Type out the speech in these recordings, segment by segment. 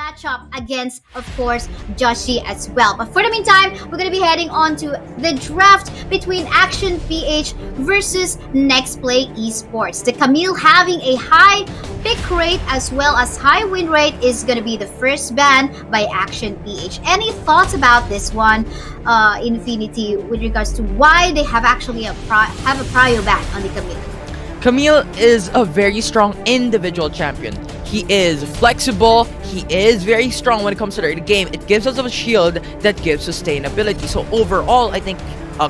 matchup against, of course, Joshi as well. But for the meantime, we're going to be heading on to the draft between Action PH versus NEXPLAY Esports. The Camille having a high pick rate as well as high win rate is going to be the first ban by Action PH. Any thoughts about this one, Infinity, with regards to why they have actually have a prior ban on the Camille? Camille is a very strong individual champion. He is flexible, he is very strong when it comes to the early game. It gives us a shield that gives sustainability. So overall, I think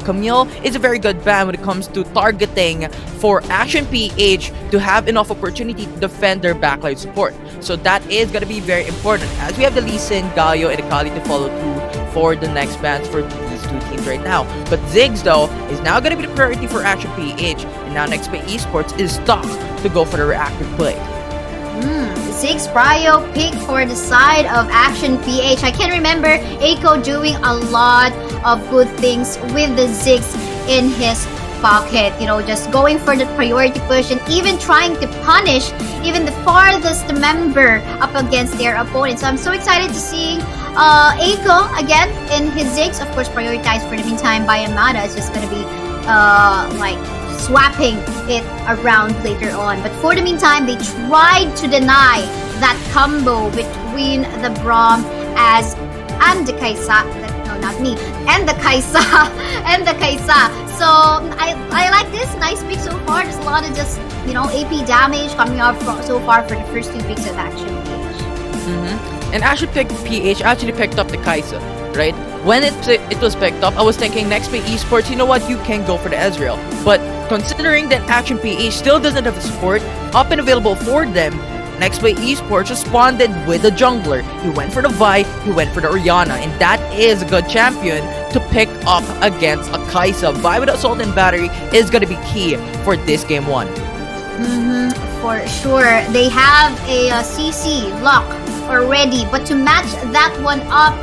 Camille is a very good ban when it comes to targeting for Action PH to have enough opportunity to defend their backline support. So that is going to be very important, as we have the Lee Sin, Galio, and Akali to follow through for the next bans for these two teams right now. But Ziggs, though, is now going to be the priority for Action PH, and now NEXPLAY Esports is stuck to go for the reactive play. Ziggs prio pick for the side of Action PH. I can remember Aiko doing a lot of good things with the Ziggs in his pocket. You know, just going for the priority push and even trying to punish even the farthest member up against their opponent. So I'm so excited to see Aiko again in his Ziggs. Of course, prioritized for the meantime by Amada. It's just going to be like swapping it around later on. But for the meantime, they tried to deny that combo between the Braum and the Kaisa. No, not me. And the Kaisa. And the Kaisa. So I like this. Nice pick so far. There's a lot of just, you know, AP damage coming up so far for the first two picks of Action PH. And Action PH actually picked up the Kaisa, right? When it was picked up, I was thinking NEXPLAY Esports, you know what, you can go for the Ezreal. But considering that Action PH still doesn't have the support up and available for them, NEXPLAY Esports responded with a jungler. He went for the Vi, he went for the Orianna, and that is a good champion to pick up against a Kaisa. Vi with Assault and Battery is going to be key for this game one. For sure. They have a CC lock already, but to match that one up,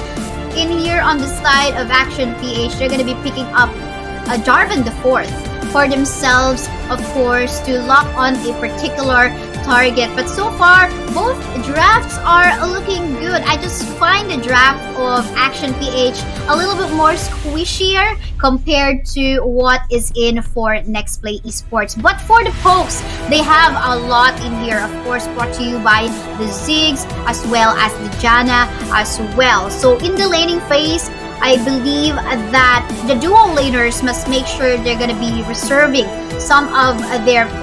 in here on the side of Action PH, they're going to be picking up a Jarvan the Fourth for themselves, of course, to lock on a particular target. But so far, both drafts are looking good. I just find the draft of Action PH a little bit more squishier compared to what is in for NEXPLAY Esports. But for the pokes, they have a lot in here, of course, brought to you by the Ziggs as well as the Janna as well. So in the laning phase, I believe that the dual laners must make sure they're going to be reserving some of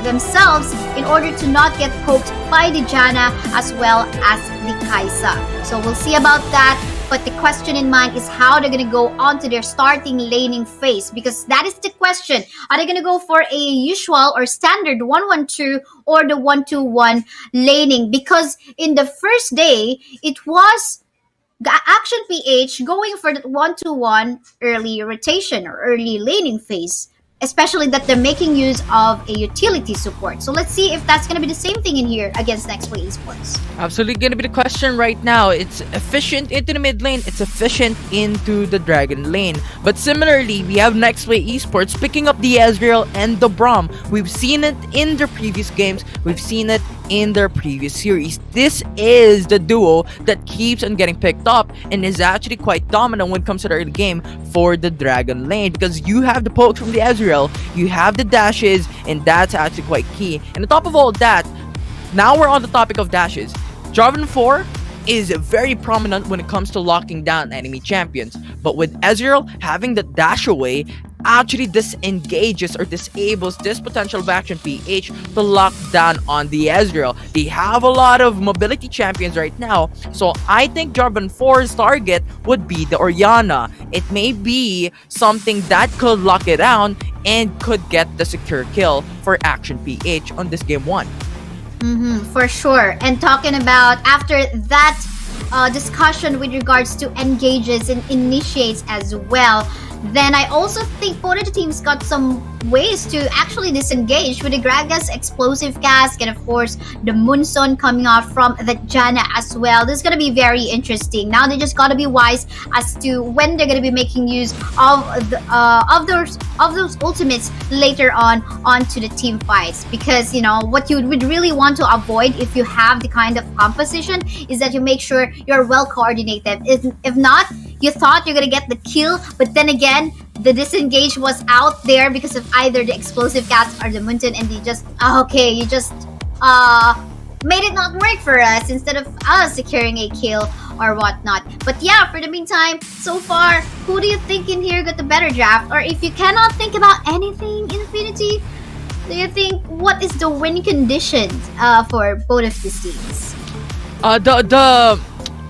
themselves in order to not get poked by the Janna as well as the Kaisa. So we'll see about that. But the question in mind is how they're going to go on to their starting laning phase, because that is the question. Are they going to go for a usual or standard 1-1-2 or the 1-2-1 laning? Because in the first day, it was Action PH going for that 1-2-1 early rotation or early laning phase, especially that they're making use of a utility support. So let's see if that's going to be the same thing in here against NEXPLAY Esports. Absolutely going to be the question right now. It's efficient into the mid lane, it's efficient into the Dragon lane. But similarly, we have NEXPLAY Esports picking up the Ezreal and the Braum. We've seen it in their previous games, we've seen it in their previous series. This is the duo that keeps on getting picked up and is actually quite dominant when it comes to the early game for the Dragon lane, because you have the pokes from the Ezreal, you have the dashes, and that's actually quite key. And on top of all that, now we're on the topic of dashes. Jarvan 4 is very prominent when it comes to locking down enemy champions, but with Ezreal having the dash away, actually disengages or disables this potential of Action PH to lock down on the Ezreal. They have a lot of mobility champions right now, so I think Jarvan 4's target would be the Orianna. It may be something that could lock it down and could get the secure kill for Action PH on this game one. For sure. And talking about after that discussion with regards to engages and initiates as well, Then I also think both of the teams got some ways to actually disengage with the Gragas explosive cast and of course the Moonson coming off from the Janna as well. This is gonna be very interesting. Now they just gotta be wise as to when they're gonna be making use of those ultimates later on onto the team fights, because you know what you would really want to avoid if you have the kind of composition is that you make sure you're well coordinated. If not, you thought you're gonna get the kill, but then again, the disengage was out there because of either the explosive cast or the Munton, and you just you just made it not work for us instead of us securing a kill or whatnot. But yeah, for the meantime, so far, who do you think in here got the better draft? Or if you cannot think about anything, Infinity, do you think what is the win conditions for both of these teams? The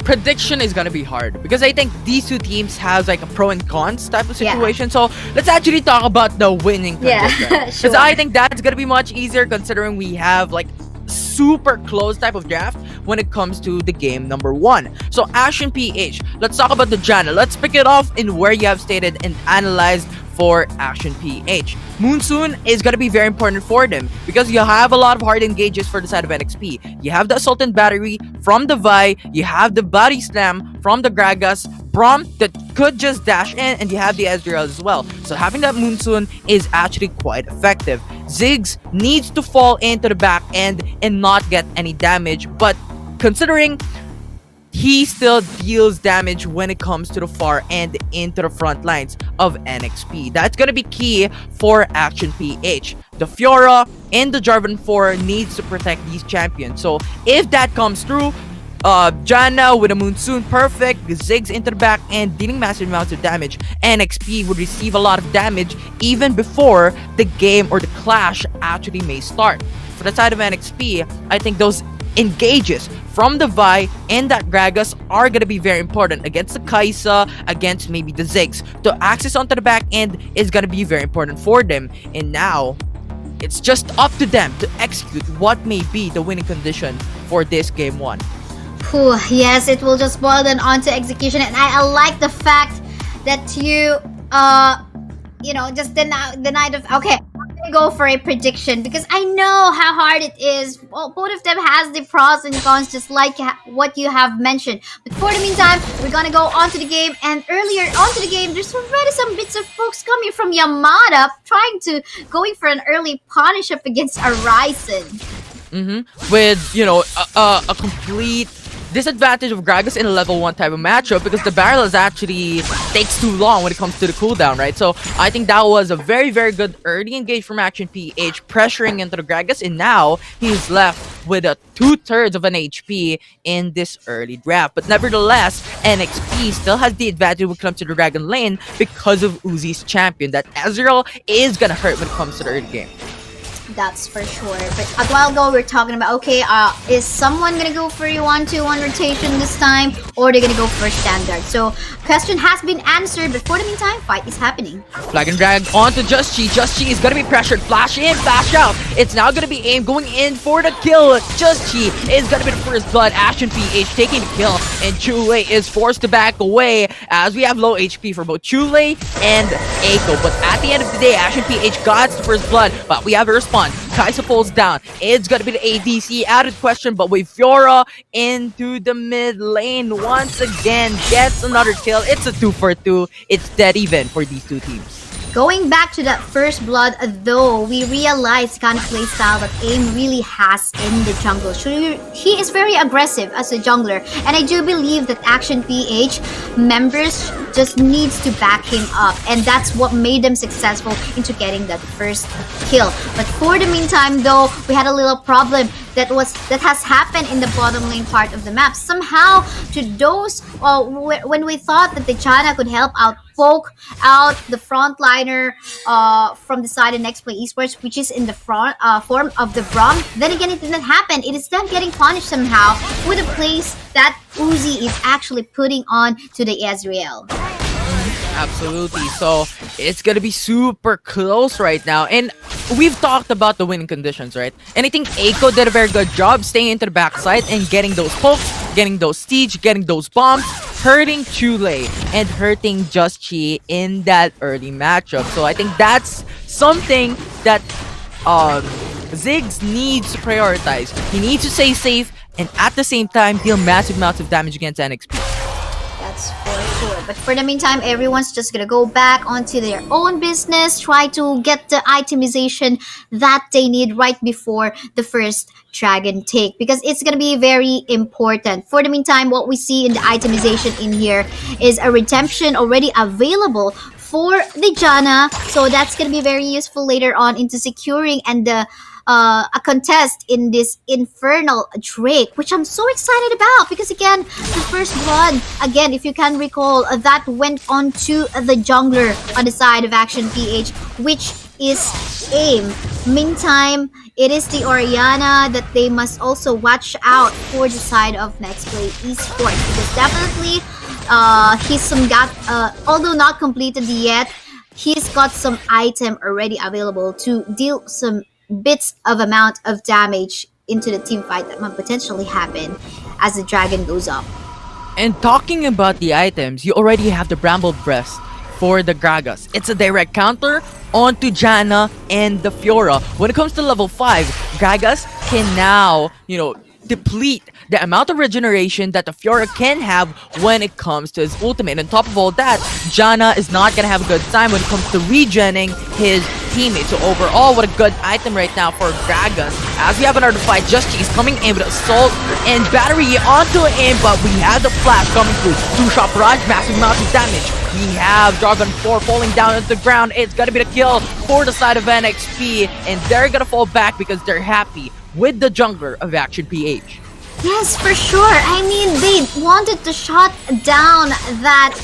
prediction is gonna be hard because I think these two teams have like a pro and cons type of situation. So let's actually talk about the winning condition, because sure. I think that's gonna be much easier considering we have like super close type of draft when it comes to the game number 1. So Action PH, let's talk about the Janna. Let's pick it off in where you have stated and analyzed for Action PH. Moonsoon is going to be very important for them because you have a lot of hard engages for the side of NXP. You have the Assault and Battery from the Vi, you have the Body Slam from the Gragas, Braum that could just dash in, and you have the Ezreal as well. So having that Moonsoon is actually quite effective. Ziggs needs to fall into the back end and not get any damage, but considering he still deals damage when it comes to the far end into the front lines of NXP. That's gonna be key for Action PH. The Fiora and the Jarvan 4 needs to protect these champions. So if that comes through, Janna with a Moonsoon, perfect. Ziggs into the back end, dealing massive amounts of damage. NXP would receive a lot of damage even before the game or the clash actually may start. For the side of NXP, I think those engages from the Vi and that Gragas are going to be very important against the Kai'Sa, against maybe the Ziggs. The access onto the back end is going to be very important for them. And now, it's just up to them to execute what may be the winning condition for this game 1. Whew, yes, it will just boil down onto execution, and I like the fact that you know, just denied of. Okay, I'm gonna go for a prediction because I know how hard it is. Well, both of them has the pros and cons, just like what you have mentioned. But for the meantime, we're gonna go onto the game, and earlier onto the game, there's already some bits of folks coming from Yamada, going for an early punish up against Horizon. With, you know, a complete disadvantage of Gragas in a level 1 type of matchup because the barrel is actually takes too long when it comes to the cooldown, right? So I think that was a very, very good early engage from Action PH, pressuring into the Gragas, and now he's left with a 2/3 of an HP in this early draft. But nevertheless, NXP still has the advantage when it comes to the Dragon lane because of Uzi's champion. That Ezreal is gonna hurt when it comes to the early game. That's for sure. But a while ago, we are talking about, okay, is someone going to go for a 1-2-1 rotation this time, or they're going to go for standard? So, question has been answered, but for the meantime, fight is happening. Flag and drag onto Just Chi. Just Chi is going to be pressured. Flash in, flash out. It's now going to be aimed, going in for the kill. Just Chi is going to be the first blood. Action PH taking the kill, and Chule is forced to back away as we have low HP for both Chule and Eiko. But at the end of the day, Action PH got the first blood, but we have a response. Kai'Sa falls down. It's gonna be the ADC added question, but with Fiora into the mid lane once again, gets another kill. It's a 2-for-2. It's dead even for these two teams. Going back to that first blood, though, we realize kind of playstyle that AIM really has in the jungle. So he is very aggressive as a jungler, and I do believe that Action PH members just needs to back him up, and that's what made them successful into getting that first kill. But for the meantime, though, we had a little problem that has happened in the bottom lane part of the map. Somehow, to those when we thought that the China could help out, poke out the frontliner from the side of NEXPLAY Esports, which is in the front form of the Braum. Then again, it didn't happen. It is then getting punished somehow with a place that Uzi is actually putting on to the Ezreal. Absolutely. So it's gonna be super close right now. And we've talked about the winning conditions, right? And I think Aiko did a very good job staying into the backside and getting those pokes, getting those siege, getting those bombs, hurting Chule and hurting Just Chi in that early matchup. So I think that's something that Ziggs needs to prioritize. He needs to stay safe and at the same time deal massive amounts of damage against NXP. That's for sure. But for the meantime, everyone's just gonna go back onto their own business, try to get the itemization that they need right before the first dragon take, because it's gonna be very important. For the meantime, what we see in the itemization in here is a redemption already available for the Janna, so that's gonna be very useful later on into securing and a contest in this Infernal Drake, which I'm so excited about because again, the first blood, again, if you can recall, that went on to the jungler on the side of Action PH, which is AIM. Meantime, it is the Orianna that they must also watch out for the side of NEXPLAY Esports, because definitely although not completed yet, he's got some item already available to deal some bits of amount of damage into the team fight that might potentially happen as the dragon goes up. And talking about the items, you already have the Bramble Breast for the Gragas. It's a direct counter onto Janna and the Fiora. When it comes to level 5, Gragas can now, deplete the amount of regeneration that the Fiora can have when it comes to his ultimate. And on top of all that, Janna is not gonna have a good time when it comes to regenning his teammates. So overall, what a good item right now for Gragas. As we have another fight, Just Chi is coming in with Assault and Battery onto him, but we have the Flash coming through. 2-shot barrage, massive amounts of damage. We have Dragon 4 falling down at the ground. It's gonna be the kill for the side of NXP, and they're gonna fall back because they're happy with the jungler of Action PH. Yes, for sure. I mean, they wanted to shut down that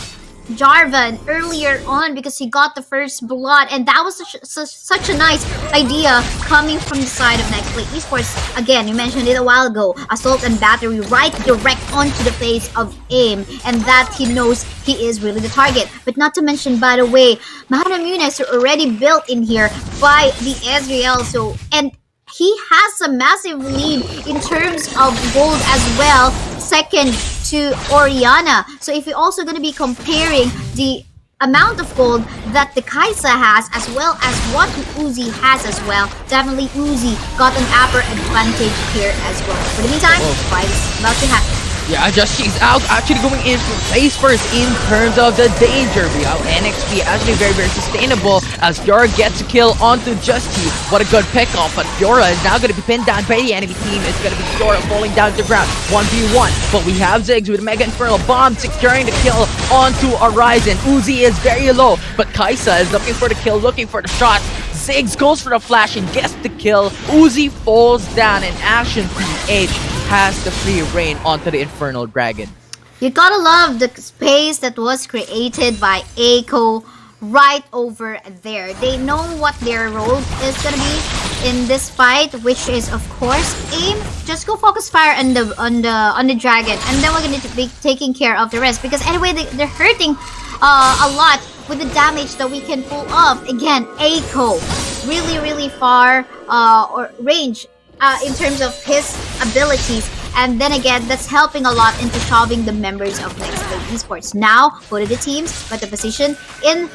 Jarvan earlier on because he got the first blood, and that was such a nice idea coming from the side of NEXPLAY Esports. Again, you mentioned it a while ago, Assault and Battery right direct onto the face of AIM, and that he knows he is really the target. But not to mention, by the way, Mahanamunes are already built in here by the Ezreal, and he has a massive lead in terms of gold as well, second to Orianna. So if you're also going to be comparing the amount of gold that the Kai'Sa has as well as what Uzi has as well, definitely Uzi got an upper advantage here as well. For the meantime, fight is about to happen. Yeah, Just Chi's out, actually going in face first in terms of the danger. We have NXP actually very, very sustainable as Fiora gets a kill onto Just Chi. What a good pickoff, but Fiora is now going to be pinned down by the enemy team. It's going to be Fiora falling down to the ground, 1v1. But we have Ziggs with Mega Infernal Bomb securing the kill onto Horizon. Uzi is very low, but Kai'Sa is looking for the kill, looking for the shot. Ziggs goes for the flash and gets the kill. Uzi falls down and Action PH has the free reign onto the Infernal Dragon. You gotta love the space that was created by Aiko right over there. They know what their role is gonna be in this fight, which is of course aim. Just go focus fire on the dragon, and then we're gonna be taking care of the rest. Because anyway, they're hurting a lot with the damage that we can pull off. Again, Aiko really far or range in terms of his abilities, and then again, that's helping a lot into shoving the members of NEXPLAY Esports. Now, go to the teams, but the position in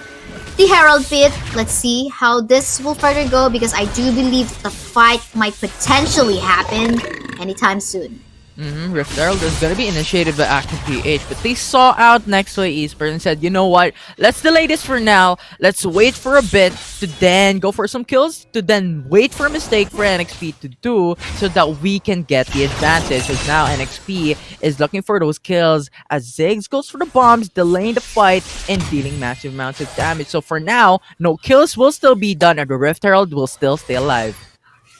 the Herald pit. Let's see how this will further go, because I do believe the fight might potentially happen anytime soon. Rift Herald is going to be initiated by Action PH, but they saw out NEXPLAY Esports and said, you know what, let's delay this for now, let's wait for a bit to then go for some kills, to then wait for a mistake for NXP to do so that we can get the advantage. Because now NXP is looking for those kills as Ziggs goes for the bombs, delaying the fight and dealing massive amounts of damage. So for now, no kills will still be done and the Rift Herald will still stay alive.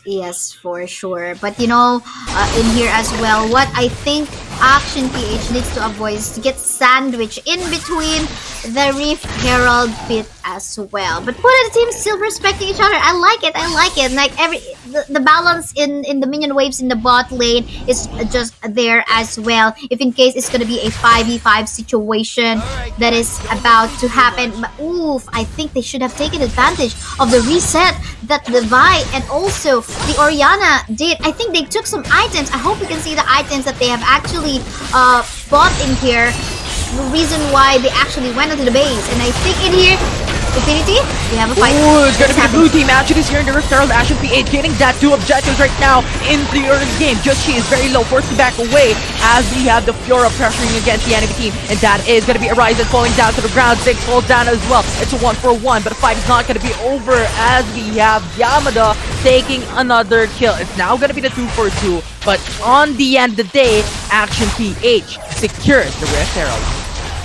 Yes, for sure. But in here as well, what I think Action PH needs to avoid is to get sandwiched in between the Rift Herald pit as well. But both of the teams still respecting each other. I like it. I like it. Like the balance in the minion waves in the bot lane is just there as well. If in case it's gonna be a 5v5 situation that is about to happen. But oof, I think they should have taken advantage of the reset that the Vi and also the Oriana did. I think they took some items. I hope you can see the items that they have actually bought in here. The reason why they actually went into the base. And I think in here, Infinity, we have a fight. Oh, it's gonna be the blue team action is here in the Rift Herald. Ashen P8 getting that 2 objectives right now in the early game. Just she is very low, forced to back away as we have the Fiora pressuring against the enemy team. And that is gonna be a Ryzen falling down to the ground. Ziggs falls down as well. It's a 1-for-1, but the fight is not gonna be over as we have Yamada taking another kill. It's now gonna be the 2-for-2, but on the end of the day, Action PH secures the Rift Herald.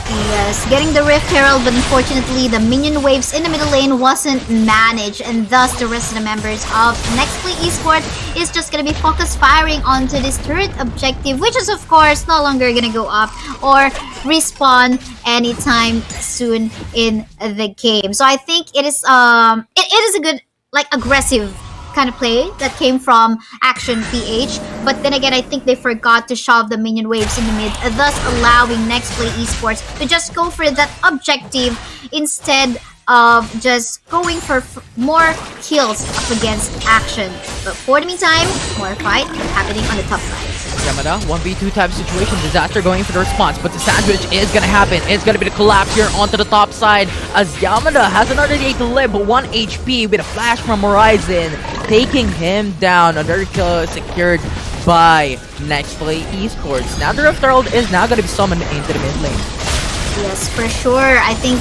Yes, getting the Rift Herald, but unfortunately the minion waves in the middle lane wasn't managed, and thus the rest of the members of NEXPLAY Esports is just gonna be focus firing onto this turret objective, which is of course no longer gonna go up or respawn anytime soon in the game. So I think it is it is a good, like, aggressive kind of play that came from Action PH, but then again I think they forgot to shove the minion waves in the mid, thus allowing NEXPLAY Esports to just go for that objective instead of just going for more kills up against Action. But for the meantime, more fight happening on the top side. Yamada, 1v2 type of situation, Disaster going for the response, but the sandwich is gonna happen. It's gonna be the collapse here onto the top side as Yamada has another day to live, but 1 HP with a flash from Horizon, taking him down. Another kill secured by NEXPLAY Esports. Now the Rift Herald is now gonna be summoned into the mid lane. Yes, for sure. I think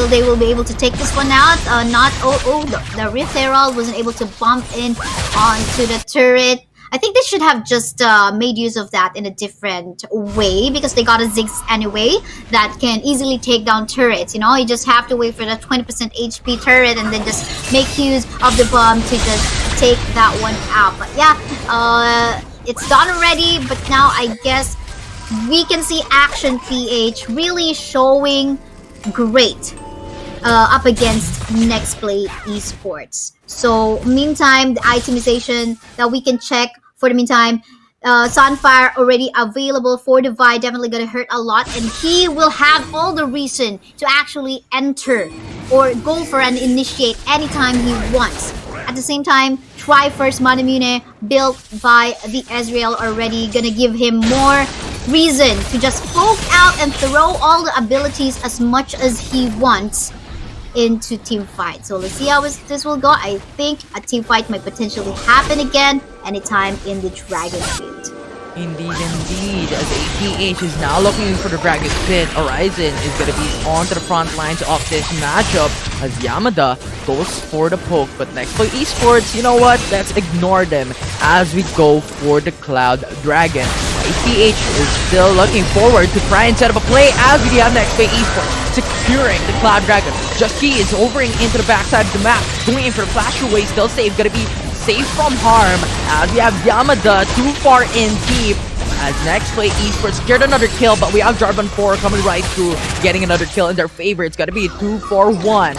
they will be able to take this one out. The Rift Herald wasn't able to bump in onto the turret. I think they should have just made use of that in a different way, because they got a Ziggs anyway that can easily take down turrets. You know, you just have to wait for the 20% HP turret and then just make use of the bomb to just take that one out. But yeah, it's done already, but now I guess we can see Action PH really showing great up against NEXPLAY Esports. So meantime, the itemization that we can check for the meantime, Sunfire already available for the Vi, definitely gonna hurt a lot, and he will have all the reason to actually enter or go for and initiate anytime he wants. At the same time, Try First Manamune built by the Ezreal already gonna give him more reason to just poke out and throw all the abilities as much as he wants into team fight. So let's see how this will go. I think a team fight might potentially happen again anytime in the Dragon Pit. Indeed, as APH is now looking for the Dragon Pit, Horizon is going to be onto the front lines of this matchup as Yamada goes for the poke. But NEXPLAY Esports, you know what? Let's ignore them as we go for the Cloud Dragon. APH is still looking forward to try and set up a play as we have NEXPLAY Esports securing the Cloud Dragon. Just he is overing into the backside of the map, going in for the flash away, still safe, gonna be safe from harm as we have Yamada too far in deep as NEXPLAY Esports secured another kill, but we have Jarvan 4 coming right through, getting another kill in their favor. It's gonna be 2-for-1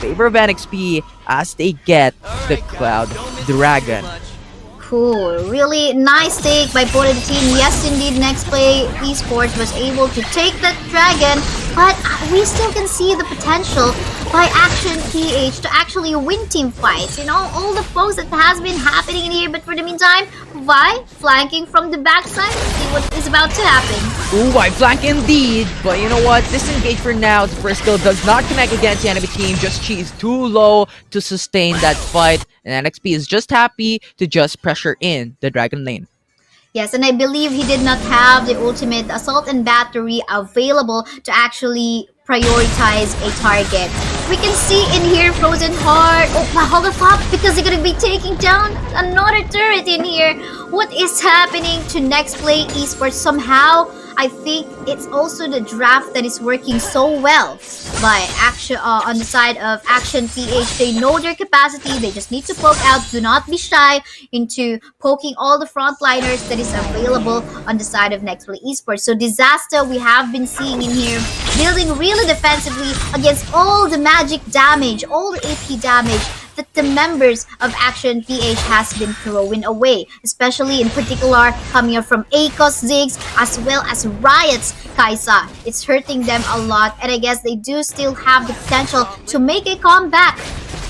favor of NXP as they get the Cloud Dragon. Cool. Really nice take by both of the team. Yes, indeed, NEXPLAY Esports was able to take that dragon, but we still can see the potential by Action PH to actually win team fights. You know, all the pokes that has been happening in here, but for the meantime, Vi flanking from the backside. Let's see what is about to happen. Ooh, I flank indeed, but you know what? Disengage for now. The first skill does not connect against the enemy team. Just she's too low to sustain that fight, and NXP is just happy to just pressure in the Dragon lane. Yes, and I believe he did not have the ultimate assault and battery available to actually prioritize a target. We can see in here Frozen Heart. Oh, hold up, because they're gonna be taking down another turret in here. What is happening to NEXPLAY Esports? Somehow, I think it's also the draft that is working so well by Action on the side of Action PH. They know their capacity. They just need to poke out. Do not be shy into poking all the frontliners that is available on the side of NEXPLAY Esports. So Disaster, we have been seeing in here building really defensively against all the magic damage, all the AP damage that the members of Action PH has been throwing away, especially in particular coming up from ANY.C Ziggs as well as Riot's Kaisa. It's hurting them a lot, and I guess they do still have the potential to make a comeback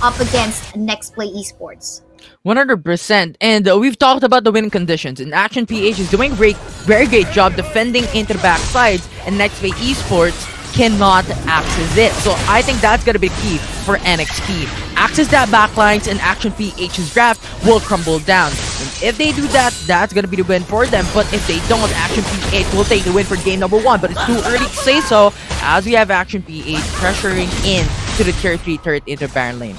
up against NEXPLAY Esports. 100%. And we've talked about the winning conditions, and Action PH is doing very great job defending into the backsides, and NEXPLAY Esports cannot access it. So I think that's gonna be key for NXP. Access that backlines, and Action PH's draft will crumble down. And if they do that, that's gonna be the win for them. But if they don't, Action PH will take the win for game number 1. But it's too early to say so, as we have Action PH pressuring in to the tier 3 turret into Baron lane.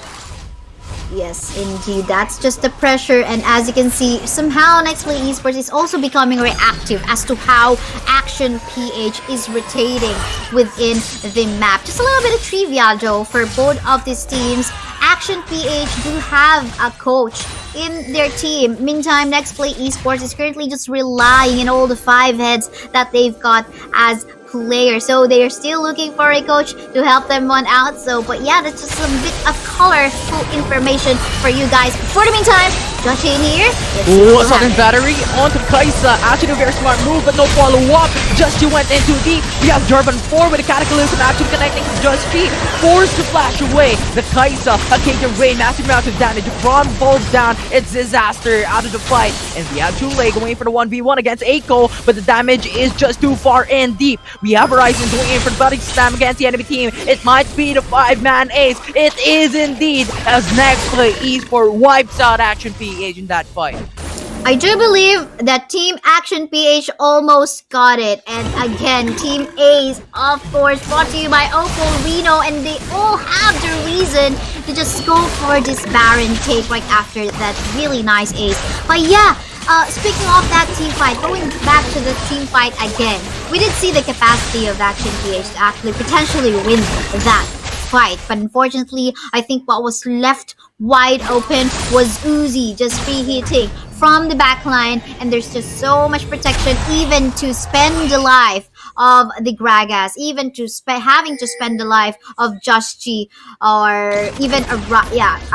Yes, indeed. That's just the pressure, and as you can see, somehow NEXPLAY Esports is also becoming reactive as to how Action PH is rotating within the map. Just a little bit of trivia, Joe, for both of these teams. Action PH do have a coach in their team. Meantime, NEXPLAY Esports is currently just relying on all the 5 heads that they've got as players. So they are still looking for a coach to help them one out. So, but yeah, that's just a bit of colorful information for you guys. For the meantime, Josh in here. Ooh, a sudden battery onto Kaisa. Actually a very smart move, but no follow-up. Just you went in too deep. We have Jarvan 4 with a Cataclysm actually connecting to Just G. Forced to flash away. The Kaisa, a Cater Ray, massive amount of damage. Braum falls down. It's disaster out of the fight. And we have Chule going for the 1v1 against Eiko, but the damage is just too far and deep. We have Horizon going in for the body slam against the enemy team. It might be the 5-man ace. It is indeed, as NEXPLAY Esports wipes out Action PH in that fight. I do believe that Team Action PH almost got it. And again, Team Ace, of course, brought to you by Opal Reno, and they all have the reason to just go for this Baron take right after that really nice ace. But yeah, speaking of that team fight, going back to the team fight again, we did see the capacity of Action PH to actually potentially win that fight, but unfortunately, I think what was left wide open was Uzi just free hitting from the backline, and there's just so much protection, even to spend the life of the Gragas, even to having to spend the life of Just G, or even a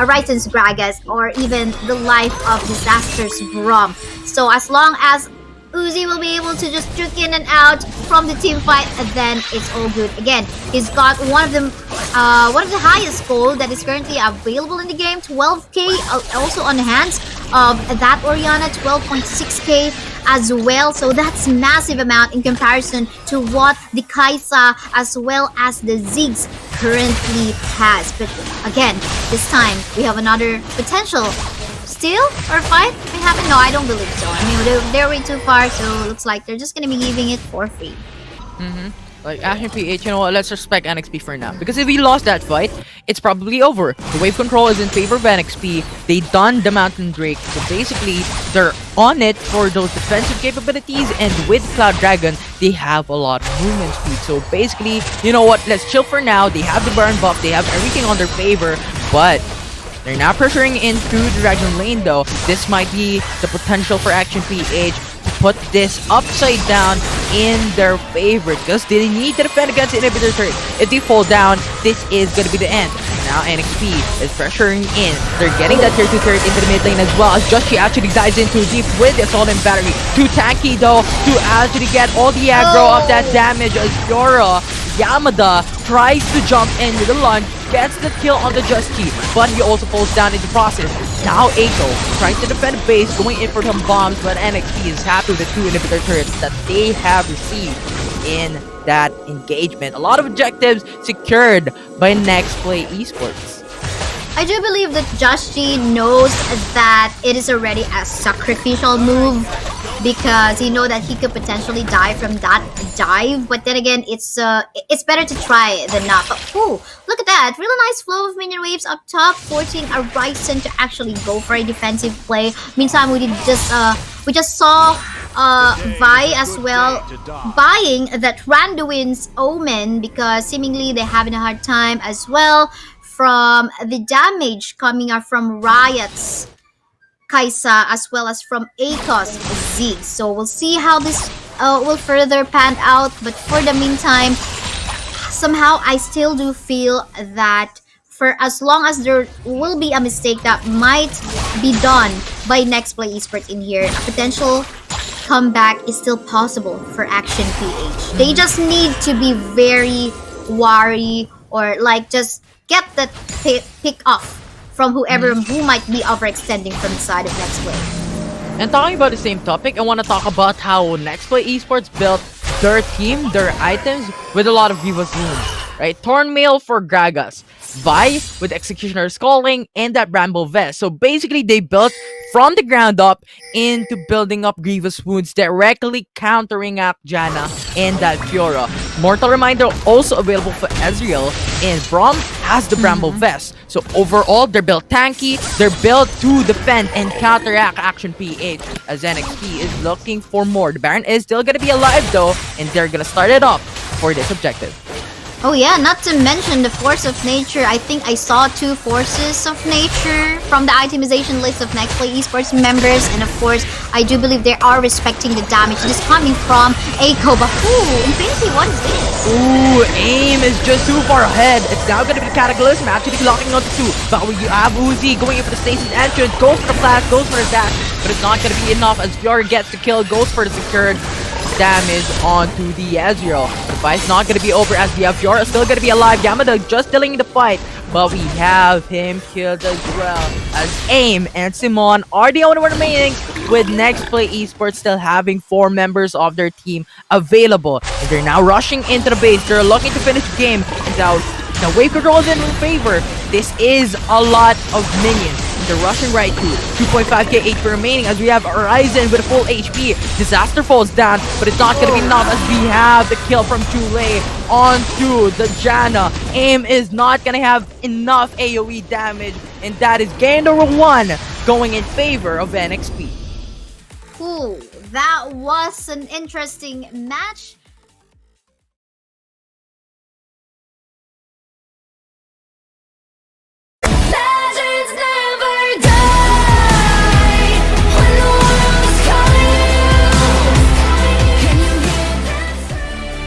Ryzen's Gragas, or even the life of Disaster's Braum. So as long as Uzi will be able to just juke in and out from the team fight, and then it's all good. Again, he's got one of the highest gold that is currently available in the game, 12k, also on the hands of that Orianna, 12.6k as well. So that's massive amount in comparison to what the Kaisa as well as the Ziggs currently has. But again, this time we have another potential steal or fight may happen. No, I don't believe so. I mean, they're way too far, so it looks like they're just gonna be giving it for free. Like Action PH, you know what, let's respect NXP for now. Because if we lost that fight, it's probably over. The wave control is in favor of NXP. They done the Mountain Drake, so basically, they're on it for those defensive capabilities, and with Cloud Dragon, they have a lot of movement speed. So basically, you know what, let's chill for now. They have the burn buff, they have everything on their favor, but they're now pressuring into the Dragon lane though. This might be the potential for Action PH to put this upside down in their favor, because they need to defend against the inhibitor turret. If they fall down, this is going to be the end. Now NXP is pressuring in. They're getting that tier 2 turret into the mid lane as well, as Justy actually dives in too deep with the Assault and Battery. Too tanky though to actually get all the aggro of that damage, as Yamada tries to jump in with a lunge, gets the kill on the Justy, but he also falls down in the process. Now Eiko trying to defend the base, going in for some bombs, but NXT is happy with the 2 inhibitor turrets that they have received in that engagement. A lot of objectives secured by NEXPLAY Esports. I do believe that Josh G knows that it is already a sacrificial move, because he know that he could potentially die from that dive. But then again, it's better to try than not. But ooh, look at that! Really nice flow of minion waves up top, forcing a Ryzen to actually go for a defensive play. Meantime, we just saw Vi as well buying that Randuin's Omen, because seemingly they're having a hard time as well from the damage coming up from Riot's Kaisa as well as from ANY.C Ziggs. So we'll see how this will further pan out, but for the meantime, somehow I still do feel that for as long as there will be a mistake that might be done by NEXPLAY Esports in here, a potential comeback is still possible for Action PH. They just need to be very wary, or like just get the pick off from whoever who might be overextending from the side of NEXPLAY. And talking about the same topic, I want to talk about how NEXPLAY Esports built their team, their items, with a lot of Grievous wounds. Right? Thornmail for Gragas, Vi with Executioner's Calling, and that Bramble Vest. So basically, they built from the ground up into building up Grievous wounds, directly countering out Janna and that Fiora. Mortal Reminder also available for Ezreal, and Braum has the Bramble Vest. So overall, they're built tanky, they're built to defend and counteract Action PH, as NXT is looking for more. The Baron is still gonna be alive though, and they're gonna start it up for this objective. Oh yeah, not to mention the Force of Nature. I think I saw 2 Forces of Nature from the itemization list of NEXPLAY Esports members, and of course, I do believe they are respecting the damage that is coming from Echo. But ooh, Infinity, what is this? Ooh, aim is just too far ahead. It's now gonna be Cataclysm, actually locking onto 2. But we have Uzi going in for the station's entrance, goes for the flash, goes for the dash, but it's not gonna be enough as Fiora gets the kill, goes for the secured damage onto the Ezreal. The fight's not gonna be over as we have Fiora still gonna be alive. Yamada just dealing the fight, but we have him killed as well, as Aim and Simon are the only one remaining, with NEXPLAY Esports still having 4 members of their team available. And they're now rushing into the base. They're looking to finish the game. Now wave control is in favor. This is a lot of minions. They're rushing right to 2.5k HP remaining as we have Horizon with a full HP. Disaster falls down, but it's not going to be enough as we have the kill from Chule onto the Janna. Aim is not going to have enough AoE damage, and that is game number 1 going in favor of NXP. Ooh, that was an interesting match.